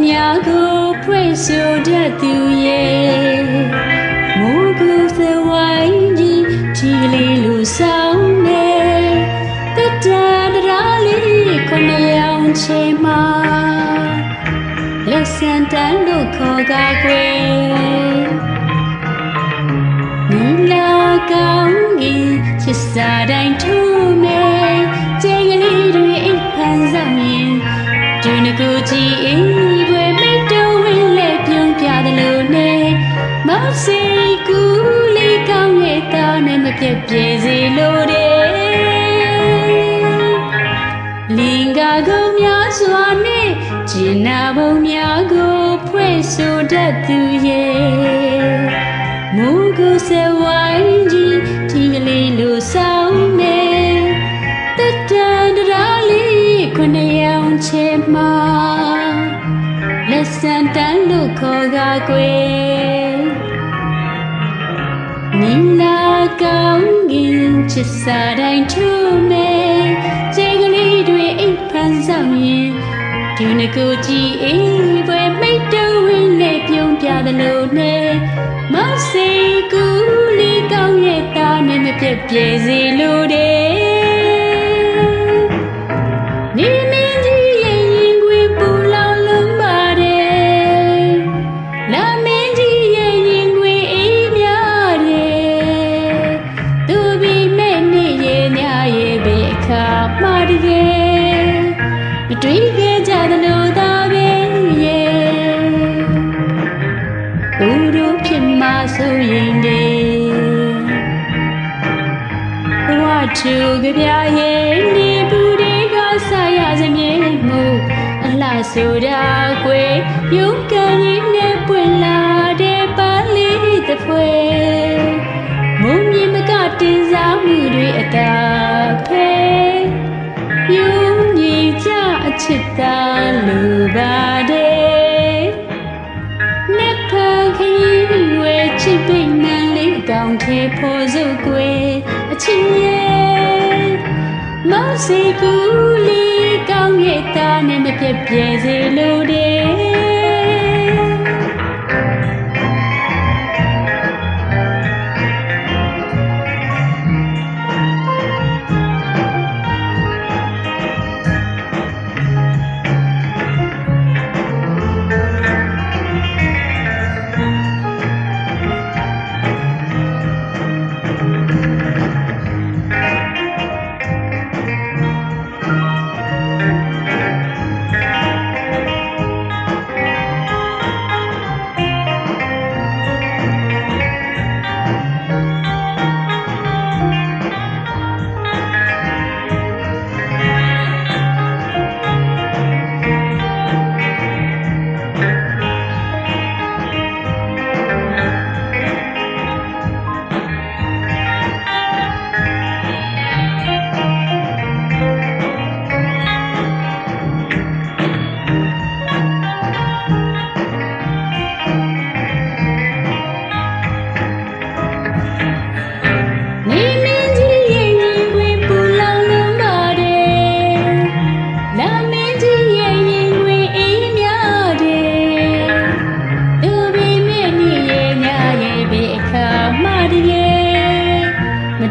များကိုဖွင့်ဆိုတတ်သူရဲ့မိုးကူစဝိုင်းကြီးဒီလေးလိုဆောင်နေတတတရားလေးခဏရောင်ချေမှာလက်စံတန်းလို့ခေါ်ကားကွယ်နီလာကောင်းကြီးချစ်စာတိုင်းထူမဲကျဲကလေးတွေအိပ်ဖန်ဆောင်ရင်ဒီနကူကြီးအိမ်ွယ်မိတ်တော်ဝင်လက်ပြုံးပြတယ်လို့နဲ့မောင်စီကူလေးကောင်းရဲ့သားနဲ့မပြတ်ပြေစီလို့တဲ့လင်္ကာကုန်းများစွာနဲ့ကျင်နာဘုံများကိုဖွဲ့ဆိုတတ်သူရဲ့မူကူစဝိုင်းကြီးဒီကလေးလိုဆောင်မဲတတန်တရားလေးခဏရောင်ချေမှာလက်စံတန်းလို့ခေါ်ကားကွယ်နီလာကောင်းကင်ချစ်စာတိုင်းထူမဲကျဲကလေးတွေအိပ်ဖန်ဆောင်ရင်ဒီနကူကြီးအိမ်ပွဲမိတ်တော်ဝင်နဲ့ပြုံးပြတယ်လို့နဲ့မောင်စိတ်ကူလေးကောင်းရဲ့သားနဲ့မပြတ်ပြေစီလို့တဲ့နေမင်းကြီးရဲ့ရင်ခွေပူလောင်လုံးပါတယ်လာမင်းကြီးရဲ့ရင်ခွေအေးများတယ်သူပြီးမဲ့နေ့ရဲ့ညရဲ့ဘယ်အခါမှတကယ်မတွေ့ခဲ့ကြသလိုသာပဲရဲ့သူတို့ဖြစ်မှဆိုရင်လေဘဝချူကြပြရဲ့နေဘူးတွေကဆရာစမြဲမှုအလှဆိုတာကွယ်ယုံကန်ရင်းနဲ့ပွင့်လာတဲ့ပါလေးတစ်ဖွဲမုံမြင်မကတင်စားမှုတွေအတာဖဲယုံကြည်ကြအချစ်သားလိုပါတယ်နှစ်ဖန်ခရီးဝဲချစ်ပိတ်မှန်လေးကောင်းထဲဖို့စုပ်ကွယ်အချစ်ရဲ့မောင်စီကူလေးကောင်းရဲ့သားနဲ့မပြတ်ပြေစေလို့တဲ့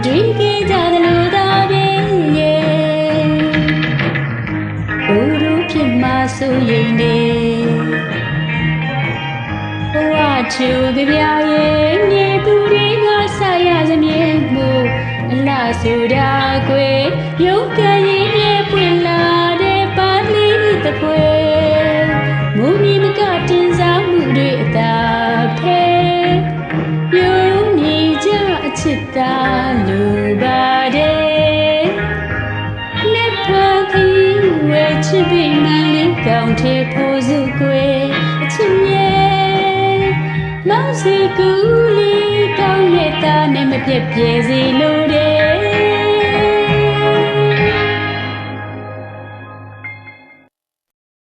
တွေ့ခဲ့ကြသလိုသာပဲရဲ့ဘုရုဖြစ်မှဆိုရင်လေဘဝချူကြပြရဲ့မြေသူတွေကဆရာစမြဲမှုအလားဆိုတာကွယ်ယုံကြည်ရင်ရဲ့ပွင့်လာတဲ့ပါလေးတစ်ဖွဲမူမြင်မကတင်စားမှုတွေအသာဖဲယုံကြည်ကြအချစ်သားလိုပါတယ်နှစ်ဖန်ခရီးဝဲချစ်ပြီးမှန်လေးကောင်းထဲဖို့စုပ်ကွယ်အချစ်ရဲ့မောင်စီကူလေးကောင်းရဲ့သားနဲ့မပြတ်ပြေစီလို့တဲ့